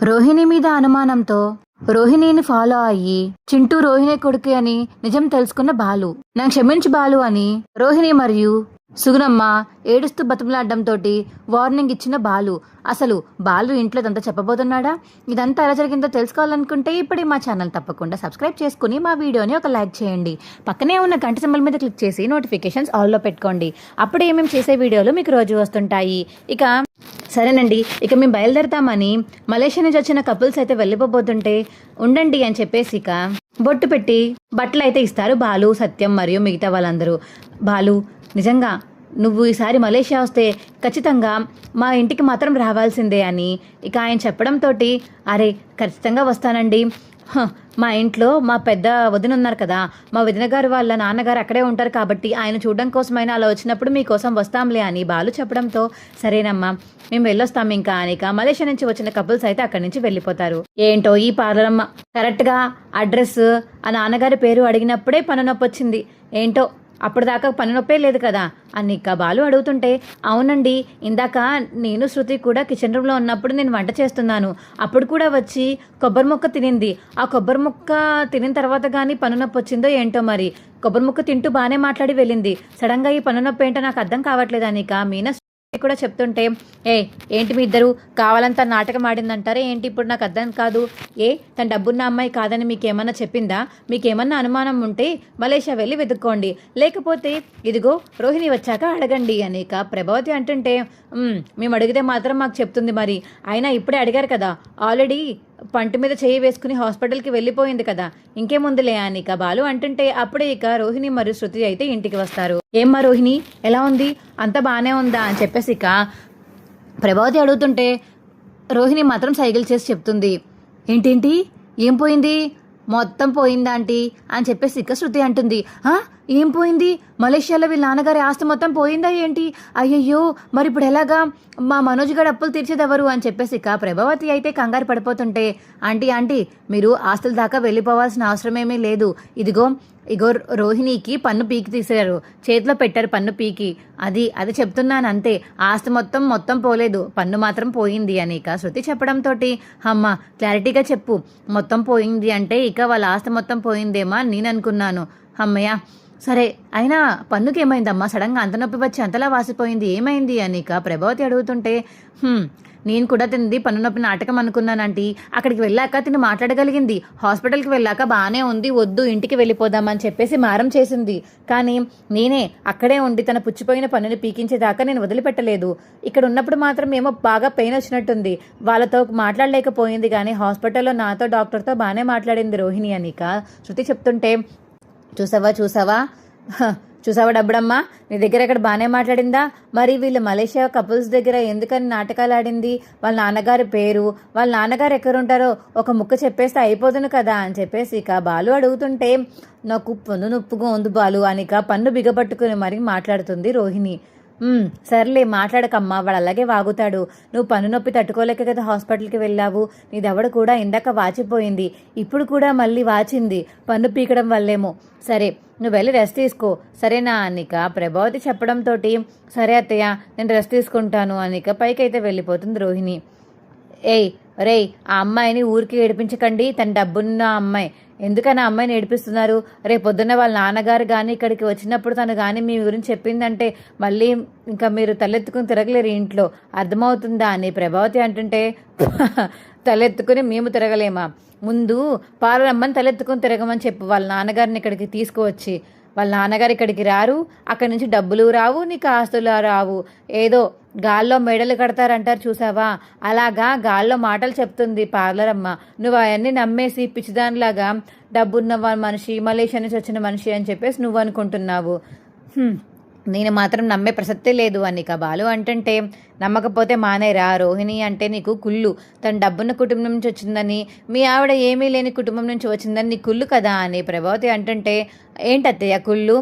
రోహిణి మీద అనుమానంతో రోహిణిని ఫాలో అయ్యి చింటూ రోహిణి కొడుకు అని నిజం తెలుసుకున్న బాలు నన్ను క్షమించు బాలు అని రోహిణి మరియు సుగుణమ్మ ఏడుస్తూ బతుకులాడడంతో వార్నింగ్ ఇచ్చిన బాలు. అసలు బాలు ఇంట్లో ఇదంతా చెప్పబోతున్నాడా? ఇదంతా ఎలా జరిగిందో తెలుసుకోవాలనుకుంటే ఇప్పుడే మా ఛానల్ తప్పకుండా సబ్స్క్రైబ్ చేసుకుని మా వీడియోని ఒక లైక్ చేయండి. పక్కనే ఉన్న గంట సింబల్ మీద క్లిక్ చేసి నోటిఫికేషన్స్ ఆల్లో పెట్టుకోండి. అప్పుడే మేము చేసే వీడియోలు మీకు రోజు వస్తుంటాయి. ఇక సరేనండి, ఇక మేము బయలుదేరతామని మలేషియా నుంచి వచ్చిన కపుల్స్ అయితే వెళ్ళిపోబోతుంటే ఉండండి అని చెప్పేసి ఇక బొట్టు పెట్టి బట్టలు అయితే ఇస్తారు బాలు, సత్యం మరియు మిగతా వాళ్ళందరూ. బాలు, నిజంగా నువ్వు ఈసారి మలేషియా వస్తే ఖచ్చితంగా మా ఇంటికి మాత్రం రావాల్సిందే అని ఇక ఆయన చెప్పడంతో అరే ఖచ్చితంగా వస్తానండి, మా ఇంట్లో మా పెద్ద వదిన ఉన్నారు కదా, మా వదిన గారు వాళ్ళ నాన్నగారు అక్కడే ఉంటారు కాబట్టి ఆయన చూడడం కోసమైనా అలా వచ్చినప్పుడు మీకోసం వస్తాంలే అని బాలు చెప్పడంతో సరేనమ్మా మేము వెళ్ళొస్తాం ఇంకా అని మలేషియా నుంచి వచ్చిన కపుల్స్ అయితే అక్కడి నుంచి వెళ్ళిపోతారు. ఏంటో ఈ పార్లరమ్మ కరెక్ట్గా అడ్రస్ ఆ నాన్నగారి పేరు అడిగినప్పుడే పన్ను నొప్పి వచ్చింది. ఏంటో అప్పటిదాకా పని నొప్పే లేదు కదా అని ఇక బాలు అడుగుతుంటే అవునండి, ఇందాక నేను శృతి కూడా కిచెన్ రూమ్లో ఉన్నప్పుడు నేను వంట చేస్తున్నాను, అప్పుడు కూడా వచ్చి కొబ్బరి ముక్క తినింది. ఆ కొబ్బరి ముక్క తినిన తర్వాత కానీ పన్ను నొప్పి వచ్చిందో ఏంటో మరి. కొబ్బరి ముక్క తింటూ బాగానే మాట్లాడి వెళ్ళింది. సడన్గా ఈ పన్ను నొప్పి ఏంటో నాకు అర్థం కావట్లేదు అని ఇక మీనా కూడా చెప్తుంటే ఏంటి మీ ఇద్దరు కావాలంతా నాటకం ఆడిందంటారే ఏంటి, ఇప్పుడు నాకు అర్థం కాదు. తన డబ్బున్న అమ్మాయి కాదని మీకేమన్నా చెప్పిందా? మీకేమన్నా అనుమానం ఉంటే మలేషియా వెళ్ళి వెతుక్కోండి, లేకపోతే ఇదిగో రోహిణి వచ్చాక అడగండి అని ఇక ప్రభావతి అంటుంటే మేము అడిగితే మాత్రం మాకు చెప్తుంది మరి. అయినా ఇప్పుడే అడిగారు కదా, ఆల్రెడీ పంట మీద చేయి వేసుకుని హాస్పిటల్కి వెళ్ళిపోయింది కదా, ఇంకేముందులే అని ఇక బాలు అంటుంటే అప్పుడే ఇక రోహిణి మరియు శృతి అయితే ఇంటికి వస్తారు. ఏమ్మా రోహిణి ఎలా ఉంది, అంతా బాగానే ఉందా అని చెప్పేసి ఇక ప్రభావతి అడుగుతుంటే రోహిణి మాత్రం సైకిల్ చేసి చెప్తుంది. ఏంటేంటి ఏం పోయింది, మొత్తం పోయిందా ఆంటీ అని చెప్పేసి ఇక శృతి అంటుంది. ఏం పోయింది, మలేషియాలో వీళ్ళ నాన్నగారి ఆస్తి మొత్తం పోయిందా ఏంటి? అయ్యయ్యో మరి ఇప్పుడు ఎలాగా, మా మనోజ్ గారు అప్పులు తీర్చేదెవరు అని చెప్పేసి ఇక ప్రభావతి అయితే కంగారు పడిపోతుంటే ఆంటీ మీరు ఆస్తుల దాకా వెళ్ళిపోవాల్సిన అవసరం ఏమీ లేదు. ఇగో రోహిణికి పన్ను పీకి తీసారు, చేతిలో పెట్టారు పన్ను పీకి, అది చెప్తున్నాను అంతే. ఆస్తి మొత్తం పోలేదు, పన్ను మాత్రం పోయింది అని ఇక శృతి చెప్పడంతో అమ్మ క్లారిటీగా చెప్పు, మొత్తం పోయింది అంటే ఇక వాళ్ళ ఆస్తి మొత్తం పోయిందేమా నేను అనుకున్నాను. అమ్మయ్య సరే, అయినా పన్నుకి ఏమైందమ్మా, సడన్గా అంత నొప్పి వచ్చి అంతలా వాసిపోయింది, ఏమైంది అని ఇక ప్రభావతి అడుగుతుంటే నేను కూడా తింది పన్ను నొప్పి నాటకం అనుకున్నానంటీ, అక్కడికి వెళ్ళాక తిని మాట్లాడగలిగింది, హాస్పిటల్కి వెళ్ళాక బాగానే ఉంది, వద్దు ఇంటికి వెళ్ళిపోదామని చెప్పేసి మారం చేసింది. కానీ నేనే అక్కడే ఉండి తన పుచ్చిపోయిన పన్నుని పీకించేదాకా నేను వదిలిపెట్టలేదు. ఇక్కడ ఉన్నప్పుడు మాత్రం ఏమో బాగా పెయిన్ వచ్చినట్టుంది, వాళ్ళతో మాట్లాడలేకపోయింది, కానీ హాస్పిటల్లో నాతో డాక్టర్తో బాగానే మాట్లాడింది రోహిణి అనిక శృతి చెప్తుంటే చూసావా డబ్బుడమ్మా, నీ దగ్గర ఎక్కడ బాగానే మాట్లాడిందా? మరి వీళ్ళు మలేషియా కపుల్స్ దగ్గర ఎందుకని నాటకాలు ఆడింది? వాళ్ళ నాన్నగారి పేరు, వాళ్ళ నాన్నగారు ఎక్కడుంటారో ఒక ముక్క చెప్పేస్తే అయిపోతుంది కదా అని చెప్పేసి ఇక బాలు అడుగుతుంటే నాకు పన్ను నొప్పుగా ఉంది బాలు అనిక పన్ను బిగపట్టుకుని మరి మాట్లాడుతుంది రోహిణి. సర్లే మాట్లాడకమ్మా, వాడు అలాగే వాగుతాడు, నువ్వు పన్ను నొప్పి తట్టుకోలేక కదా హాస్పిటల్కి వెళ్ళావు, నీ దవడ కూడా ఇందాక వాచిపోయింది, ఇప్పుడు కూడా మళ్ళీ వాచింది, పన్ను పీకడం వల్లేమో. సరే నువ్వు వెళ్ళి రెస్ట్ తీసుకో సరేనా అనిక ప్రభావతి చెప్పడంతో సరే అత్తయ్య నేను రెస్ట్ తీసుకుంటాను అనిక పైకైతే వెళ్ళిపోతుంది రోహిణి. రేయ్ ఆ అమ్మాయిని ఊరికి ఏడిపించకండి, తన డబ్బున్న అమ్మాయి, ఎందుకని ఆ అమ్మాయిని ఏడిపిస్తున్నారు? రేపొద్దున్న వాళ్ళ నాన్నగారు కానీ ఇక్కడికి వచ్చినప్పుడు తను కానీ మీ గురించి చెప్పిందంటే మళ్ళీ ఇంకా మీరు తలెత్తుకుని తిరగలేరు ఇంట్లో, అర్థమవుతుందా అని ప్రభావతి అంటుంటే తలెత్తుకుని మేము తిరగలేమా, ముందు పాలనమ్మని తలెత్తుకుని తిరగమని చెప్పు వాళ్ళ నాన్నగారిని ఇక్కడికి తీసుకువచ్చి. వాళ్ళ నాన్నగారు ఇక్కడికి రారు, అక్కడి నుంచి డబ్బులు రావు, నీకు ఆస్తులు రావు, ఏదో గాల్లో మెడలు కడతారంటారు చూసావా, అలాగా గాల్లో మాటలు చెప్తుంది పార్లర్ అమ్మ. నువ్వు అవన్నీ నమ్మేసి పిచ్చిదానిలాగా డబ్బున్న మనిషి, మలేషియా నుంచి వచ్చిన మనిషి అని చెప్పేసి నువ్వు అనుకుంటున్నావు. నేను మాత్రం నమ్మే ప్రసక్తే లేదు అని ఇక బాలు అంటుంటే నమ్మకపోతే మానేరా, రోహిణి అంటే నీకు కుళ్ళు, తన డబ్బున్న కుటుంబం నుంచి వచ్చిందని, మీ ఆవిడ ఏమీ లేని కుటుంబం నుంచి వచ్చిందని నీ కుళ్ళు కదా అని ప్రభావతి అంటుంటే ఏంటత్తయ్య కుళ్ళు,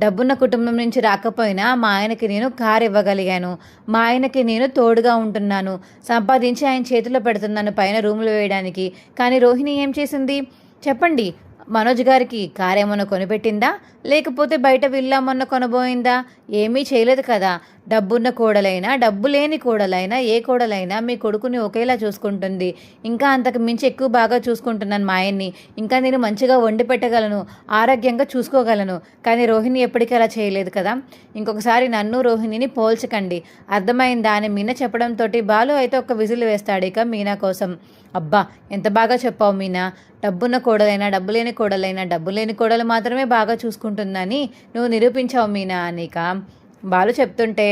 డబ్బున్న కుటుంబం నుంచి రాకపోయినా మా ఆయనకి నేను కారు ఇవ్వగలిగాను, మా ఆయనకి నేను తోడుగా ఉంటున్నాను, సంపాదించి ఆయన చేతిలో పెడుతున్నాను పైన రూములు వేయడానికి. కానీ రోహిణి ఏం చేసింది చెప్పండి? మనోజ్ గారికి కారేమన్నా కొనిపెట్టిందా, లేకపోతే బయట విల్లామన్నా కొనబోయిందా? ఏమీ చేయలేదు కదా. డబ్బున్న కోడలైనా డబ్బు లేని కోడలైనా ఏ కోడలైనా మీ కొడుకుని ఒకేలా చూసుకుంటుంది. ఇంకా అంతకు మించి ఎక్కువ బాగా చూసుకుంటున్నాను మా ఆయన్ని. ఇంకా నేను మంచిగా వండి పెట్టగలను, ఆరోగ్యంగా చూసుకోగలను. కానీ రోహిణి ఎప్పటికీ అలా చేయలేదు కదా. ఇంకొకసారి నన్ను రోహిణిని పోల్చకండి, అర్థమైందా అని మీనా చెప్పడంతో బాలు అయితే ఒక విజిల్ వేస్తాడు ఇక మీనా కోసం. అబ్బా ఎంత బాగా చెప్పావు మీనా, డబ్బున్న కోడలైనా డబ్బు లేని కోడలైనా డబ్బు లేని కోడలు మాత్రమే బాగా చూసుకుంటుందని నువ్వు నిరూపించావు మీనా అనిక బాలు చెప్తుంటే.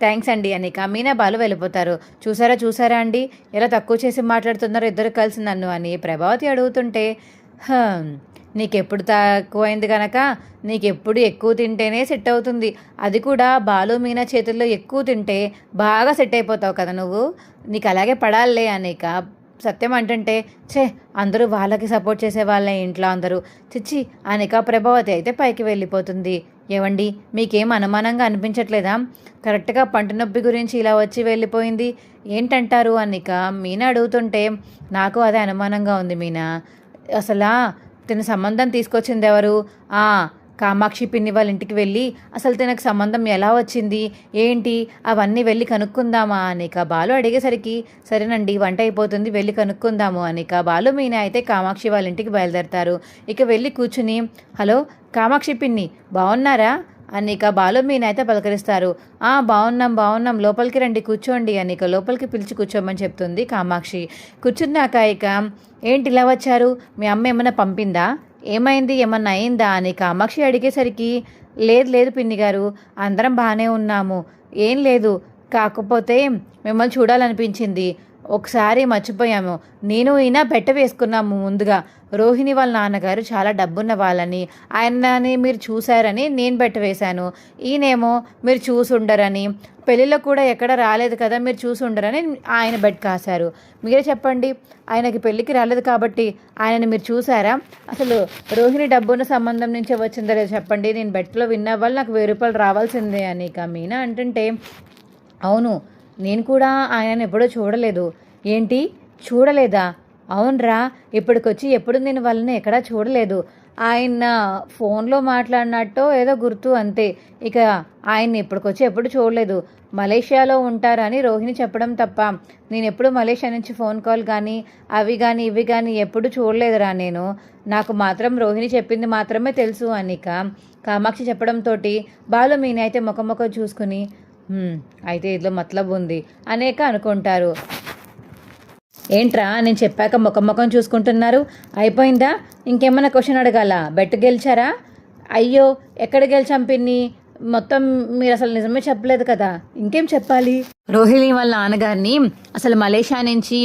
థ్యాంక్స్ అండి అనిక మీనా బాలు వెళ్ళిపోతారు. చూసారా అండి ఎలా తక్కువ చేసి మాట్లాడుతున్నారో ఇద్దరు కలిసి నన్ను అని ప్రభావతి అడుగుతుంటే, నీకెప్పుడు తక్కువైంది కనుక నీకెప్పుడు ఎక్కువ తింటేనే సెట్ అవుతుంది. అది కూడా బాలు మీనా చేతుల్లో ఎక్కువ తింటే బాగా సెట్ అయిపోతావు కదా నువ్వు, నీకు అలాగే పడాలే అనిక సత్యం అంటుంటే, అందరూ వాళ్ళకి సపోర్ట్ చేసే వాళ్ళే ఇంట్లో అందరూ చిచ్చి అనిక ప్రభావతి అయితే పైకి వెళ్ళిపోతుంది. ఏవండి మీకేం అనుమానంగా అనిపించట్లేదా, కరెక్ట్గా పంట నొప్పి గురించి ఇలా వచ్చి వెళ్ళిపోయింది ఏంటంటారు అనిక మీనా అడుగుతుంటే, నాకు అదే అనుమానంగా ఉంది మీనా. అసలు తిన సంబంధం తీసుకొచ్చింది ఎవరు? కామాక్షి పిన్ని వాళ్ళ ఇంటికి వెళ్ళి అసలు తనకు సంబంధం ఎలా వచ్చింది ఏంటి అవన్నీ వెళ్ళి కనుక్కుందామా అనిక బాలు అడిగేసరికి, సరేనండి వంట అయిపోతుంది వెళ్ళి కనుక్కుందాము అనిక బాలు మీనా అయితే కామాక్షి వాళ్ళ ఇంటికి బయలుదేరతారు. ఇక వెళ్ళి కూర్చుని, హలో కామాక్షి పిన్ని బాగున్నారా అనిక బాలు మీనా అయితే పలకరిస్తారు. బాగున్నాం లోపలికి రండి కూర్చోండి అనిక లోపలికి పిలిచి కూర్చోమని చెప్తుంది కామాక్షి. కూర్చున్నాక ఇక, ఏంటి ఇలా వచ్చారు, మీ అమ్మ ఏమైనా పంపిందా, ఏమైంది ఏమన్నా అయిందా అని కామాక్షి అడిగేసరికి, లేదు పిన్ని గారు అందరం బాగానే ఉన్నాము, ఏం లేదు, కాకపోతే మిమ్మల్ని చూడాలనిపించింది, ఒకసారి మర్చిపోయాము, నేను ఈయన బెట్ట వేసుకున్నాము ముందుగా, రోహిణి వాళ్ళ నాన్నగారు చాలా డబ్బున్న వాళ్ళని ఆయనని మీరు చూశారని నేను బెట్ట వేశాను, ఈయనేమో మీరు చూసి ఉండరని, పెళ్ళిలో కూడా ఎక్కడ రాలేదు కదా మీరు చూసి ఉండరని ఆయన బెట్ కాశారు. మీరే చెప్పండి, ఆయనకి పెళ్ళికి రాలేదు కాబట్టి ఆయనని మీరు చూసారా, అసలు రోహిణి డబ్బున్న సంబంధం నుంచే వచ్చిందో లేదో చెప్పండి, నేను బెట్లో విన్న వాళ్ళు నాకు 1000 రూపాయలు రావాల్సిందే అని ఇక మీనా అంటుంటే, అవును నేను కూడా ఆయనను ఎప్పుడూ చూడలేదు. ఏంటి చూడలేదా? అవునరా, ఇప్పటికొచ్చి ఎప్పుడు నేను వాళ్ళని ఎక్కడా చూడలేదు, ఆయన ఫోన్లో మాట్లాడినట్టో ఏదో గుర్తు అంతే, ఇక ఆయన్ని ఇప్పటికొచ్చి ఎప్పుడు చూడలేదు, మలేషియాలో ఉంటారని రోహిణి చెప్పడం తప్ప నేను ఎప్పుడు మలేషియా నుంచి ఫోన్ కాల్ కానీ అవి కానీ ఇవి కానీ ఎప్పుడు చూడలేదురా నేను, నాకు మాత్రం రోహిణి చెప్పింది మాత్రమే తెలుసు అనిక కామాక్షి చెప్పడంతో బాలు మీనా అయితే ముఖం చూసుకుని, అయితే ఇదిలో మతలబు ఉంది అనేక అనుకుంటారు. ఏంట్రా నేను చెప్పాక ముఖం చూసుకుంటున్నారు, అయిపోయిందా, ఇంకేమైనా క్వశ్చన్ అడగాల, బెట్ గెలిచారా, అయ్యో ఎక్కడ గెలిచాం పిన్ని, మొత్తం మీరు అసలు నిజమే చెప్పలేదు కదా, ఇంకేం చెప్పాలి, రోహిణి వాళ్ళ నాన్నగారిని అసలు మలేషియా నుంచి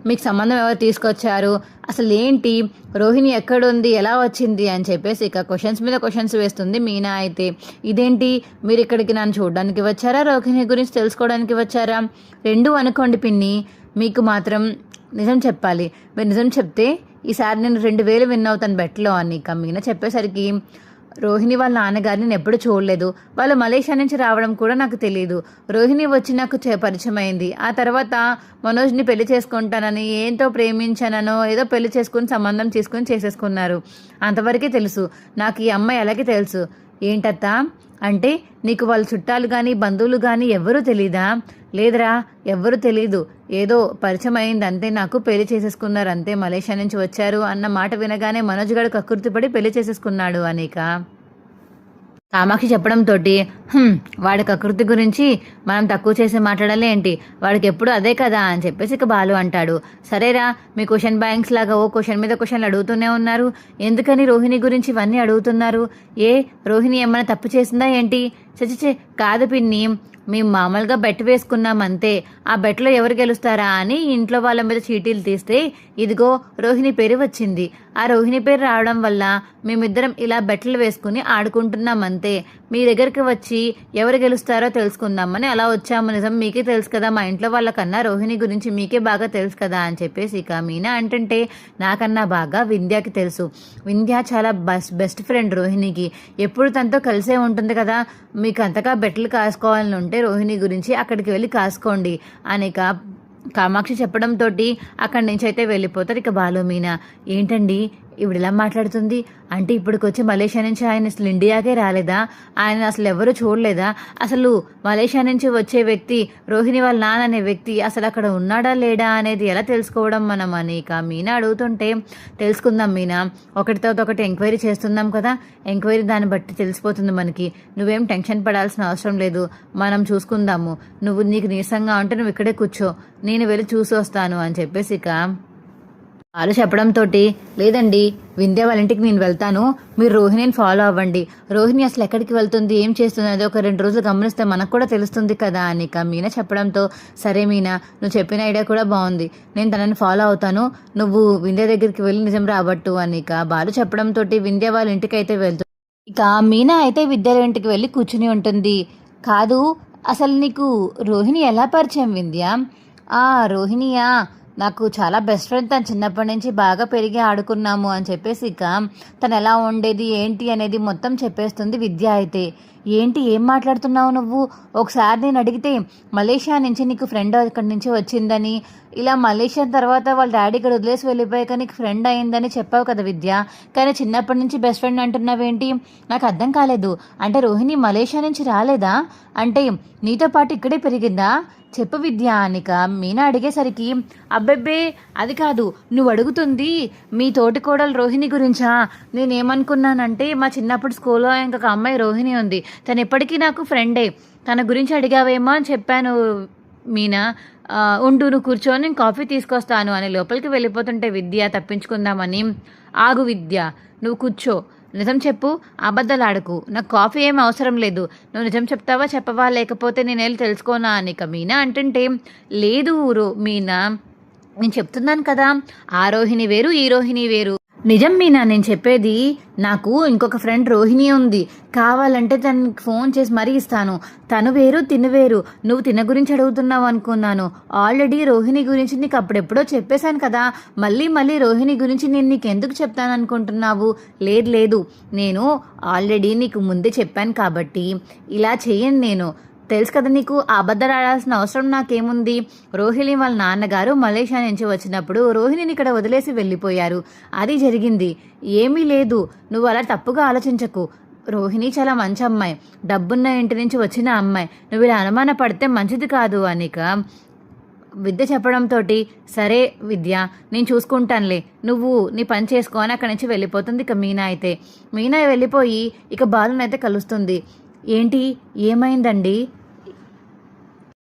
మీకు సంబంధం ఎవరు తీసుకొచ్చారు, అసలు ఏంటి, రోహిణి ఎక్కడుంది ఎలా వచ్చింది అని చెప్పేసి ఇక క్వశ్చన్స్ మీద క్వశ్చన్స్ వేస్తుంది మీనా అయితే. ఇదేంటి మీరు ఇక్కడికి నన్ను చూడడానికి వచ్చారా, రోహిణి గురించి తెలుసుకోవడానికి వచ్చారా, రెండూ అనుకోండి పిన్ని, మీకు మాత్రం నిజం చెప్పాలి, మీరు నిజం చెప్తే ఈసారి నేను 2000 విన్ అవుతాను బెట్లో అని ఇక మీనా చెప్పేసరికి, రోహిణి వాళ్ళ నాన్నగారిని నేను ఎప్పుడు చూడలేదు, వాళ్ళు మలేషియా నుంచి రావడం కూడా నాకు తెలియదు, రోహిణి వచ్చి నాకు పరిచయం అయింది, ఆ తర్వాత మనోజ్ని పెళ్లి చేసుకుంటానని ఏంతో ప్రేమించానో ఏదో పెళ్లి చేసుకుని సంబంధం తీసుకుని చేసేసుకున్నారు, అంతవరకే తెలుసు నాకు, ఈ అమ్మాయి అలాగే తెలుసు. ఏంటత్తా అంటే నీకు వాళ్ళ చుట్టాలు కానీ బంధువులు కానీ ఎవ్వరూ తెలీదా? లేదురా ఎవ్వరూ తెలీదు, ఏదో పరిచయం అయింది అంతే, నాకు పెళ్లి చేసేసుకున్నారు అంతే, మలేషియా నుంచి వచ్చారు అన్న మాట వినగానే మనోజ్ గడు కక్కుర్తిపడి పెళ్లి చేసేసుకున్నాడు అనేక కామాక్షి చెప్పడంతో, వాడి కకృతి గురించి మనం తక్కువ చేసి మాట్లాడాలి ఏంటి, వాడికి ఎప్పుడు అదే కదా అని చెప్పేసి ఇక బాలు అంటాడు. సరేరా మీ క్వశ్చన్ బ్యాంక్స్ లాగా క్వశ్చన్ మీద క్వశ్చన్లు అడుగుతూనే ఉన్నారు, ఎందుకని రోహిణి గురించి ఇవన్నీ అడుగుతున్నారు, రోహిణి ఏమైనా తప్పు చేసిందా ఏంటి, చచ్చిచే కాదు పిన్ని, మేము మామూలుగా బెట్ వేసుకున్నాం అంతే, ఆ బెట్లో ఎవరు గెలుస్తారా అని ఇంట్లో వాళ్ళ మీద చీటీలు తీస్తే ఇదిగో రోహిణి పేరు వచ్చింది, ఆ రోహిణి పేరు రావడం వల్ల మేమిద్దరం ఇలా బెట్లు వేసుకుని ఆడుకుంటున్నాం అంతే, మీ దగ్గరికి వచ్చి ఎవరు గెలుస్తారో తెలుసుకుందామని అలా వచ్చాము, నిజం మీకే తెలుసు కదా, మా ఇంట్లో వాళ్ళకన్నా రోహిణి గురించి మీకే బాగా తెలుసు కదా అని చెప్పేసి ఇక మీనా అంటుంటే, నాకన్నా బాగా వింధ్యాకి తెలుసు, వింధ్య చాలా బెస్ట్ ఫ్రెండ్ రోహిణికి, ఎప్పుడు తనతో కలిసే ఉంటుంది కదా, మీకు అంతగా బెట్లు కాసుకోవాలని ఉంటే రోహిణి గురించి అక్కడికి వెళ్ళి కాసుకోండి అని కామాక్షి చెప్పడంతో అక్కడి నుంచి అయితే వెళ్ళిపోతారు ఇక బాలు మీనా. ఏంటండి ఇప్పుడు ఇలా మాట్లాడుతుంది అంటే ఇప్పటికొచ్చి మలేషియా నుంచి ఆయన అసలు ఇండియాకే రాలేదా, ఆయన అసలు ఎవరు చూడలేదా, అసలు మలేషియా నుంచి వచ్చే వ్యక్తి రోహిణి వాళ్ళ నాన్న అనే వ్యక్తి అసలు అక్కడ ఉన్నాడా లేడా అనేది ఎలా తెలుసుకోవడం మనం అని ఇక మీనా అడుగుతుంటే, తెలుసుకుందాం మీనా, ఒకటితో ఒకటి ఎంక్వైరీ చేస్తున్నాం కదా, ఎంక్వైరీ దాన్ని బట్టి తెలిసిపోతుంది మనకి, నువ్వేం టెన్షన్ పడాల్సిన అవసరం లేదు, మనం చూసుకుందాము, నువ్వు నీకు నీరసంగా ఉంటే నువ్వు ఇక్కడే కూర్చో, నేను వెళ్ళి చూసి వస్తాను అని చెప్పేసి ఇక వాళ్ళు చెప్పడంతో, లేదండి వింధ్య వాళ్ళ ఇంటికి నేను వెళ్తాను, మీరు రోహిణిని ఫాలో అవ్వండి, రోహిణి అసలు ఎక్కడికి వెళ్తుంది ఏం చేస్తుంది అది ఒక 2 రోజులు గమనిస్తే మనకు కూడా తెలుస్తుంది కదా అని ఇక మీనా చెప్పడంతో, సరే మీనా నువ్వు చెప్పిన ఐడియా కూడా బాగుంది, నేను తనని ఫాలో అవుతాను, నువ్వు వింధ్య దగ్గరికి వెళ్ళి నిజం రాబట్టు అని ఇక బాలు చెప్పడంతో వింధ్య వాళ్ళ ఇంటికి అయితే వెళ్తుంది. ఇక మీనా అయితే విద్యాల ఇంటికి వెళ్ళి కూర్చుని ఉంటుంది. కాదు అసలు నీకు రోహిణి ఎలా పరిచయం వింధ్య? రోహిణియా నాకు చాలా బెస్ట్ ఫ్రెండ్, తను చిన్నప్పటి నుంచి బాగా పెరిగి ఆడుకున్నాము అని చెప్పేసి ఇక తను ఎలా ఉండేది ఏంటి అనేది మొత్తం చెప్పేస్తుంది విద్య. అయితే ఏంటి ఏం మాట్లాడుతున్నావు నువ్వు, ఒకసారి నేను అడిగితే మలేషియా నుంచి నీకు ఫ్రెండ్ అక్కడి నుంచి వచ్చిందని, ఇలా మలేషియా తర్వాత వాళ్ళ డాడీ ఇక్కడ వదిలేసి వెళ్ళిపోయాక నీకు ఫ్రెండ్ అయిందని చెప్పావు కదా విద్య, కానీ చిన్నప్పటి నుంచి బెస్ట్ ఫ్రెండ్ అంటున్నావేంటి, నాకు అర్థం కాలేదు, అంటే రోహిణి మలేషియా నుంచి రాలేదా, అంటే నీతో పాటు ఇక్కడే పెరిగిందా, చెప్పు విద్య అనిక మీనా అడిగేసరికి, అబ్బెబ్బే అది కాదు, నువ్వు అడుగుతుంది మీ తోటి కోడలు రోహిణి గురించా, నేనేమనుకున్నానంటే మా చిన్నప్పుడు స్కూల్లో ఇంకొక అమ్మాయి రోహిణి ఉంది, తను ఎప్పటికీ నాకు ఫ్రెండే, తన గురించి అడిగావేమో అని చెప్పాను మీనా, ఉండు నువ్వు కూర్చొని నేను కాఫీ తీసుకొస్తాను అని లోపలికి వెళ్ళిపోతుంటే విద్య తప్పించుకుందామని, ఆగు విద్య నువ్వు కూర్చో, నిజం చెప్పు, అబద్ధాలు ఆడకు, నాకు కాఫీ ఏం అవసరం లేదు, నువ్వు నిజం చెప్తావా చెప్పవా లేకపోతే నేను వెళ్ళి తెలుసుకోనా అని ఇక మీనా అంటుంటే, లేదు మీనా నేను చెప్తున్నాను కదా, ఆ రోహిణి వేరు ఈ రోహిణి వేరు, నిజం మీనా నేను చెప్పేది, నాకు ఇంకొక ఫ్రెండ్ రోహిణి ఉంది, కావాలంటే తనకి ఫోన్ చేసి మరీ ఇస్తాను, తను వేరు తిను వేరు, నువ్వు తిన గురించి అడుగుతున్నావు అనుకున్నాను, ఆల్రెడీ రోహిణి గురించి నీకు అప్పుడెప్పుడో చెప్పేశాను కదా, మళ్ళీ మళ్ళీ రోహిణి గురించి నేను నీకు ఎందుకు చెప్తాను అనుకుంటున్నావు, లేదు నేను ఆల్రెడీ నీకు ముందే చెప్పాను కాబట్టి ఇలా చేయను, నేను తెలుసు కదా నీకు, అబద్ధాలు ఆడాల్సిన అవసరం నాకేముంది, రోహిణి వాళ్ళ నాన్నగారు మలేషియా నుంచి వచ్చినప్పుడు రోహిణిని ఇక్కడ వదిలేసి వెళ్ళిపోయారు, అది జరిగింది, ఏమీ లేదు, నువ్వు అలా తప్పుగా ఆలోచించకు, రోహిణి చాలా మంచి అమ్మాయి, డబ్బున్న ఇంటి నుంచి వచ్చిన అమ్మాయి, నువ్వు ఇలా అనుమాన పడితే మంచిది కాదు అనిక విద్య చెప్పడంతో, సరే విద్య నేను చూసుకుంటానులే, నువ్వు నీ పని చేసుకొని అక్కడి నుంచి వెళ్ళిపోతుంది. ఇక మీనా వెళ్ళిపోయి ఇక బాలునైతే కలుస్తుంది. ఏంటి ఏమైందండి,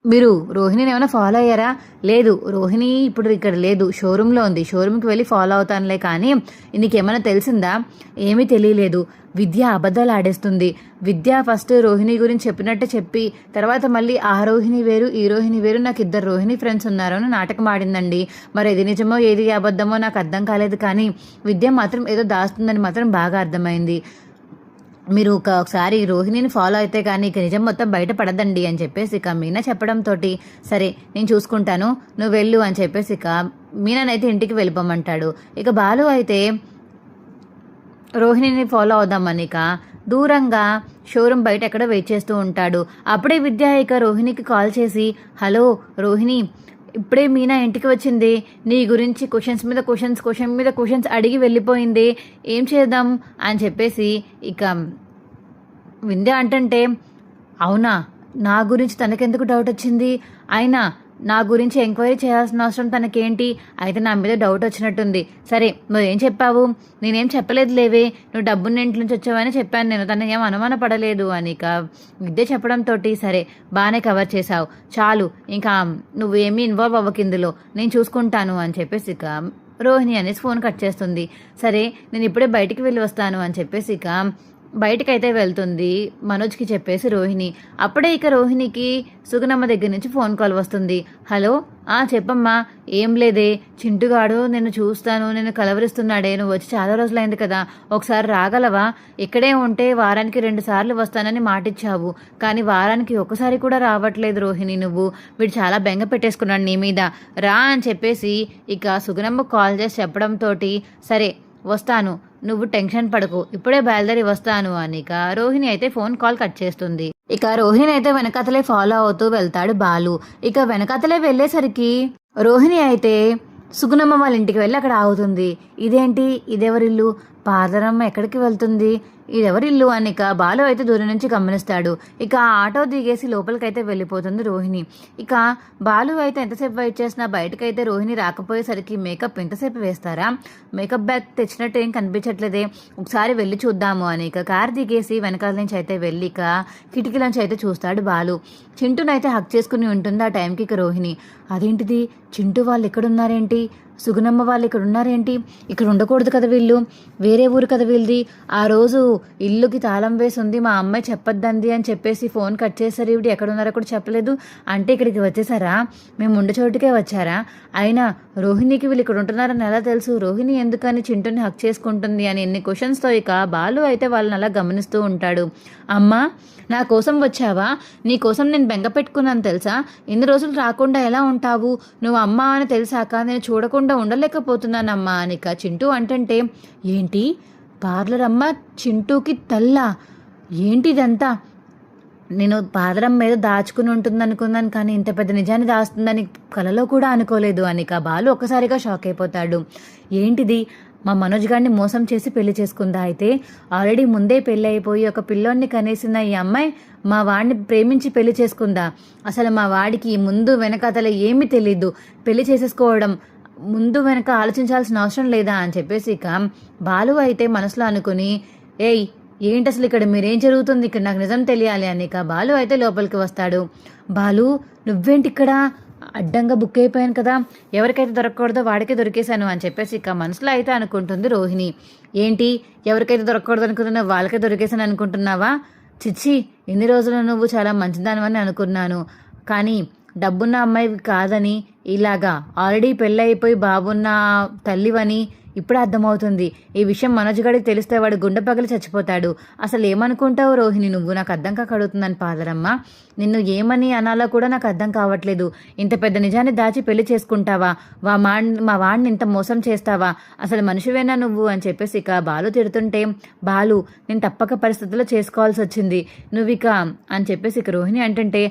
మీరు రోహిణిని ఏమైనా ఫాలో అయ్యారా, లేదు రోహిణి ఇప్పుడు ఇక్కడ లేదు, షోరూంలో ఉంది, షోరూమ్కి వెళ్ళి ఫాలో అవుతానులే, కానీ నీకేమైనా తెలిసిందా, ఏమీ తెలియలేదు, విద్య అబద్ధాలు ఆడేస్తుంది, విద్య ఫస్ట్ రోహిణి గురించి చెప్పినట్టే చెప్పి తర్వాత మళ్ళీ ఆ రోహిణి వేరు ఈ రోహిణి వేరు, నాకు 2 రోహిణి ఫ్రెండ్స్ ఉన్నారు అని నాటకం ఆడిందండి, మరి ఏది నిజమో ఏది అబద్ధమో నాకు అర్థం కాలేదు, కానీ విద్య మాత్రం ఏదో దాస్తుందని మాత్రం బాగా అర్థమైంది, మీరు ఒకసారి రోహిణిని ఫాలో అయితే కానీ ఇక నిజం మొత్తం బయటపడదండి అని చెప్పేసి ఇక మీనా చెప్పడంతో, సరే నేను చూసుకుంటాను నువ్వు వెళ్ళు అని చెప్పేసి ఇక మీనానైతే ఇంటికి వెళ్ళిపోమంటాడు. ఇక బాలు అయితే రోహిణిని ఫాలో అవుదామని ఇక దూరంగా షోరూమ్ బయట ఎక్కడో వెయిట్ చేస్తూ ఉంటాడు. అప్పుడే విద్య ఇక రోహిణికి కాల్ చేసి, హలో రోహిణి, ఇప్పుడే మీనా ఇంటికి వచ్చింది, నీ గురించి క్వశ్చన్ మీద క్వశ్చన్స్ అడిగి వెళ్ళిపోయింది, ఏం చేద్దాం అని చెప్పేసి ఇక వింధ్య అంటుంటే, అవునా నా గురించి తనకెందుకు డౌట్ వచ్చింది, అయినా నా గురించి ఎంక్వైరీ చేయాల్సిన అవసరం తనకేంటి, అయితే నా మీద డౌట్ వచ్చినట్టుంది, సరే నువ్వేం చెప్పావు, నేనేం చెప్పలేదు లేవే, నువ్వు డబ్బున్న ఇంటి నుంచి వచ్చావని చెప్పాను, నేను తన ఏం అనుమాన పడలేదు అని ఇక విద్య చెప్పడంతో, సరే బాగానే కవర్ చేసావు చాలు, ఇంకా నువ్వు ఏమీ ఇన్వాల్వ్ అవ్వకు ఇందులో, నేను చూసుకుంటాను అని చెప్పేసి ఇక రోహిణి అనేసి ఫోన్ కట్ చేస్తుంది. సరే నేను ఇప్పుడే బయటికి వెళ్ళి వస్తాను అని చెప్పేసి ఇక బయటకైతే వెళ్తుంది మనోజ్కి చెప్పేసి రోహిణి. అప్పుడే ఇక రోహిణికి సుగుణమ్మ దగ్గర నుంచి ఫోన్ కాల్ వస్తుంది. హలో చెప్పమ్మా. ఏం లేదే, చింటుగాడు నిన్ను చూస్తాను, నిన్ను కలవరిస్తున్నాడే, నువ్వు వచ్చి చాలా రోజులైంది కదా, ఒకసారి రాగలవా, ఇక్కడే ఉంటే వారానికి 2 సార్లు వస్తానని మాటిచ్చావు, కానీ వారానికి ఒకసారి కూడా రావట్లేదు రోహిణి, నువ్వు వీడు చాలా బెంగ పెట్టేసుకున్నాడు నీ మీద, రా అని చెప్పేసి ఇక సుగుణమ్మ కాల్ చేసి చెప్పడంతో, సరే వస్తాను, నువ్వు టెన్షన్ పడకు, ఇప్పుడే బయలుదేరి వస్తాను అని ఇక రోహిణి అయితే ఫోన్ కాల్ కట్ చేస్తుంది. ఇక రోహిణి అయితే వెనకతలే ఫాలో అవుతూ వెళ్తాడు బాలు. ఇక వెనకతలే వెళ్ళేసరికి రోహిణి అయితే సుగుణమ్మ వాళ్ళ ఇంటికి వెళ్ళి అక్కడ ఆగుతుంది. ఇదేంటి, ఇదెవరిల్లు? పార్లరమ్మ ఎక్కడికి వెళ్తుంది? ఇదెవరిల్లు అని ఇక బాలు అయితే దూరం నుంచి గమనిస్తాడు. ఇక ఆ ఆటో దిగేసి లోపలికైతే వెళ్ళిపోతుంది రోహిణి. ఇక బాలు అయితే ఎంతసేపు వెయిట్ చేసినా బయటకైతే రోహిణి రాకపోయేసరికి మేకప్ ఎంతసేపు వేస్తారా, మేకప్ బ్యాగ్ తెచ్చినట్టు ఏం కనిపించట్లేదే, ఒకసారి వెళ్ళి చూద్దాము అని ఇక కార్ దిగేసి వెనకాల నుంచి అయితే వెళ్ళి ఇక కిటికీ నుంచి అయితే చూస్తాడు బాలు. చింటూనైతే హక్ చేసుకుని ఉంటుంది ఆ టైంకి ఇక రోహిణి. అదేంటిది, చింటూ వాళ్ళు ఎక్కడున్నారేంటి, సుగుణమ్మ వాళ్ళు ఇక్కడ ఉన్నారేంటి, ఇక్కడ ఉండకూడదు కదా వీళ్ళు, వేరే ఊరు కదా వీళ్ళది, ఆ రోజు ఇల్లుకి తాళం వేసి ఉంది, మా అమ్మాయి చెప్పొద్దంది అని చెప్పేసి ఫోన్ కట్ చేశారు, ఇవిడు ఎక్కడున్నారో కూడా చెప్పలేదు అంటే ఇక్కడికి వచ్చేసారా, మేము ఉండే చోటుకే వచ్చారా, అయినా రోహిణికి వీళ్ళు ఇక్కడ ఉంటున్నారని ఎలా తెలుసు, రోహిణి ఎందుకని చింటూని హక్ చేసుకుంటుంది అని ఎన్ని క్వశ్చన్స్తో ఇక బాలు అయితే వాళ్ళని అలా గమనిస్తూ ఉంటాడు. అమ్మా, నా కోసం వచ్చావా, నీ కోసం నేను బెంగ పెట్టుకున్నాను తెలుసా, ఇన్ని రోజులు రాకుండా ఎలా ఉంటావు, నువ్వు అమ్మ అని తెలిసాక నేను చూడకుండా ఉండలేకపోతున్నానమ్మా అనిక చింటూ అంటుంటే, ఏంటి పార్లర్ అమ్మ చింటూకి తల్లా, ఏంటిదంతా, నేను పాదరం మీద దాచుకుని ఉంటుంది అనుకున్నాను కానీ ఇంత పెద్ద నిజాన్ని దాస్తుందని కలలో కూడా అనుకోలేదు అనిక బాలు ఒక్కసారిగా షాక్ అయిపోతాడు. ఏంటిది, మా మనోజ్ గారిని మోసం చేసి పెళ్లి చేసుకుందా, అయితే ఆల్రెడీ ముందే పెళ్ళి అయిపోయి ఒక పిల్లోడిని కనేసిన ఈ అమ్మాయి మా వాడిని ప్రేమించి పెళ్లి చేసుకుందా, అసలు మా వాడికి ముందు వెనకాతల ఏమీ తెలీదు, పెళ్లి చేసేసుకోవడం ముందు వెనక ఆలోచించాల్సిన అవసరం లేదా అని చెప్పేసి ఇక బాలు అయితే మనసులో అనుకుని, ఏయ్ ఏంటి అసలు ఇక్కడ మీరేం జరుగుతుంది, ఇక్కడ నాకు నిజం తెలియాలి అని ఇక బాలు అయితే లోపలికి వస్తాడు. బాలు, నువ్వేంటి ఇక్కడ, అడ్డంగా బుక్ అయిపోయాను కదా, ఎవరికైతే దొరకకూడదో వాడికే దొరికేశాను అని చెప్పేసి ఇక మనసులో అయితే అనుకుంటుంది రోహిణి. ఏంటి, ఎవరికైతే దొరకకూడదు అనుకుంటున్నావు వాళ్ళకే దొరికేశాను అనుకుంటున్నావా, చిచ్చి ఎన్ని రోజులు నువ్వు చాలా మంచిదానివని అనుకున్నాను, కానీ డబ్బున్న అమ్మాయి కాదని, ఇలాగా ఆల్రెడీ పెళ్ళైపోయి బాబున్న తల్లివని ఇప్పుడు అర్థమవుతుంది. ఈ విషయం మనోజ్ గడికి తెలిస్తే వాడు గుండె పగిలి చచ్చిపోతాడు. అసలు ఏమనుకుంటావు రోహిణి నువ్వు, నాకు అర్థం కాక అడుగుతుందని పాదరమ్మ, నిన్ను ఏమని అనాలో కూడా నాకు అర్థం కావట్లేదు. ఇంత పెద్ద నిజాన్ని దాచి పెళ్లి చేసుకుంటావా, మా వాడిని ఇంత మోసం చేస్తావా, అసలు మనిషివేనా నువ్వు అని చెప్పేసి ఇక బాలు తిడుతుంటే, బాలు నేను తప్పక పరిస్థితుల్లో చేసుకోవాల్సి వచ్చింది, నువ్వు ఇక అని చెప్పేసి ఇక రోహిణి అంటుంటే,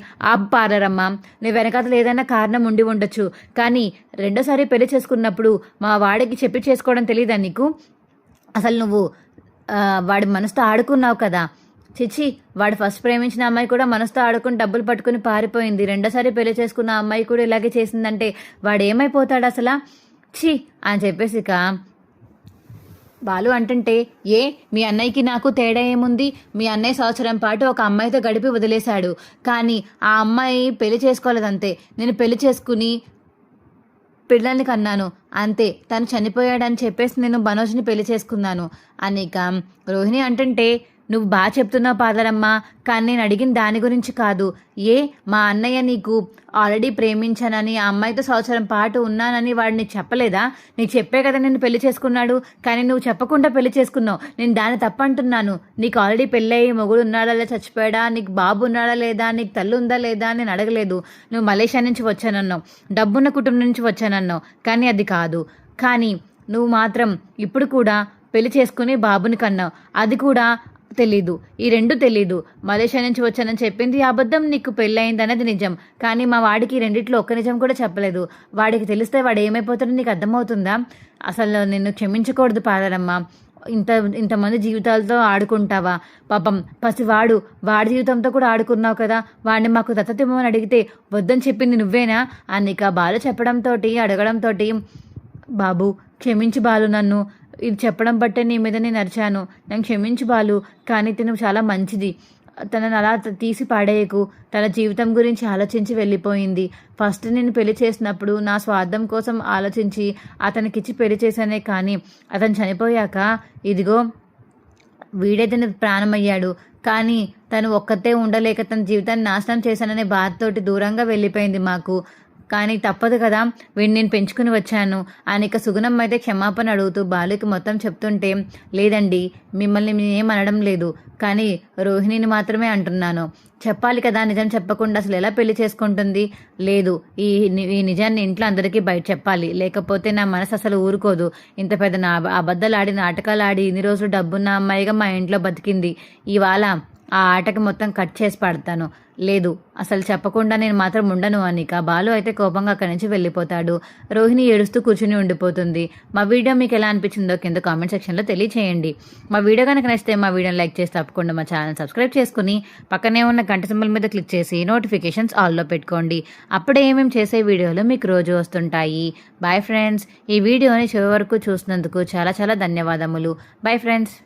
పాదరమ్మ నీ వెనకాతలు ఏదైనా కారణం ఉండి ఉండొచ్చు, కానీ రెండోసారి పెళ్లి చేసుకున్నప్పుడు మా వాడికి చెప్పి చేసుకోవడం తెలీదా నీకు, అసలు నువ్వు వాడి మనసుతో ఆడుకున్నావు కదా, చిచ్చి వాడు ఫస్ట్ ప్రేమించిన అమ్మాయి కూడా మనసుతో ఆడుకుని డబ్బులు పట్టుకుని పారిపోయింది, రెండోసారి పెళ్లి చేసుకున్న అమ్మాయి కూడా ఇలాగే చేసిందంటే వాడు ఏమైపోతాడు అసలు, ఛీ అని చెప్పేసి ఇక బాలు అంటుంటే, ఏ మీ అన్నయ్యకి నాకు తేడా ఏముంది, మీ అన్నయ్య సంవత్సరం పాటు ఒక అమ్మాయితో గడిపి వదిలేశాడు, కానీ ఆ అమ్మాయి పెళ్లి చేసుకోలేదంతే, నేను పెళ్లి చేసుకుని పిల్లల్ని కన్నాను అంతే, తను చనిపోయాడని చెప్పేసి నేను మనోజ్ని పెళ్లి చేసుకున్నాను అని ఇక రోహిణి అంటుంటే, నువ్వు బాగా చెప్తున్నావు పాదరమ్మ, కానీ నేను అడిగిన దాని గురించి కాదు, ఏ మా అన్నయ్య నీకు ఆల్రెడీ ప్రేమించానని ఆ అమ్మాయితో సంవత్సరం పాటు ఉన్నానని వాడు నీకు చెప్పలేదా, నీకు చెప్పే కదా నేను పెళ్లి చేసుకున్నాడు, కానీ నువ్వు చెప్పకుండా పెళ్లి చేసుకున్నావు, నేను దాన్ని తప్పంటున్నాను, నీకు ఆల్రెడీ పెళ్ళయి మొగుడు ఉన్నాడా లేదా చచ్చిపోయాడా, నీకు బాబు ఉన్నాడా లేదా, నీకు తల్లి ఉందా లేదా అని నేను అడగలేదు, నువ్వు మలేషియా నుంచి వచ్చానన్నావు, డబ్బున్న కుటుంబం నుంచి వచ్చానన్నావు, కానీ అది కాదు, కానీ నువ్వు మాత్రం ఇప్పుడు కూడా పెళ్లి చేసుకుని బాబుని కన్నావు, అది కూడా తెలీదు, ఈ రెండు తెలీదు, మలేషియా నుంచి వచ్చానని చెప్పింది అబద్ధం, నీకు పెళ్ళయింది అనేది నిజం, కానీ మా వాడికి రెండిట్లో ఒక్క నిజం కూడా చెప్పలేదు, వాడికి తెలిస్తే వాడు ఏమైపోతాడో నీకు అర్థమవుతుందా, అసలు నిన్ను క్షమించకూడదు పాదరమ్మ, ఇంతమంది జీవితాలతో ఆడుకుంటావా, పాపం పసివాడు, వాడి జీవితంతో కూడా ఆడుకున్నావు కదా, వాడిని మాకు దత్తత ఇవ్వమని అడిగితే వద్దని చెప్పింది నువ్వేనా అని ఇక బాలు చెప్పడంతో అడగడంతో, బాబు క్షమించి బాలు, నన్ను ఇది చెప్పడం బట్టే నీ మీద నేను అరిచాను, నన్ను క్షమించు బాలు, కానీ తిను చాలా మంచిది, తనని అలా తీసి పాడేయకు, తన జీవితం గురించి ఆలోచించి వెళ్ళిపోయింది, ఫస్ట్ నేను పెళ్లి చేసినప్పుడు నా స్వార్థం కోసం ఆలోచించి అతనికిచ్చి పెళ్లి చేశానే, కానీ అతను చనిపోయాక ఇదిగో వీడే తన ప్రాణమయ్యాడు, కానీ తను ఒక్కతే ఉండలేక తన జీవితాన్ని నాశనం చేశాననే బాధతోటి దూరంగా వెళ్ళిపోయింది మాకు, కానీ తప్పదు కదా, వీడిని నేను పెంచుకుని వచ్చాను అని ఇక సుగుణమ్మ అయితే క్షమాపణ అడుగుతూ బాలుకి మొత్తం చెప్తుంటే, లేదండి మిమ్మల్ని నేనేం అనడం లేదు, కానీ రోహిణిని మాత్రమే అంటున్నాను, చెప్పాలి కదా, నిజం చెప్పకుండా అసలు ఎలా పెళ్లి చేసుకుంటుంది, లేదు ఈ నిజాన్ని ఇంట్లో అందరికీ బయట చెప్పాలి, లేకపోతే నా మనసు అసలు ఊరుకోదు, ఇంత పెద్ద అబద్ధాలు ఆడి నాటకాలు ఆడి ఇన్ని రోజులు డబ్బున్న అమ్మాయిగా మా ఇంట్లో బతికింది, ఇవాళ ఆ ఆటకి మొత్తం కట్ చేసి పడతాను. లేదు, అసలు చెప్పకుండా నేను మాత్రం ఉండను అనిక. బాలు అయితే కోపంగా అక్కడి నుంచి వెళ్ళిపోతాడు. రోహిణి ఏడుస్తూ కూర్చుని ఉండిపోతుంది. మా వీడియో మీకు ఎలా అనిపించిందో కింద కామెంట్ సెక్షన్లో తెలియచేయండి. మా వీడియో కనుక నచ్చితే మా వీడియోని లైక్ చేసి తప్పకుండా మా ఛానల్ సబ్స్క్రైబ్ చేసుకుని పక్కనే ఉన్న గంట సింబల్ మీద క్లిక్ చేసి నోటిఫికేషన్స్ ఆల్లో పెట్టుకోండి. అప్పుడే మేము చేసే వీడియోలు మీకు రోజు వస్తుంటాయి. Bye friends. ఈ వీడియోని చివరి వరకు చూసినందుకు చాలా చాలా ధన్యవాదములు. Bye friends.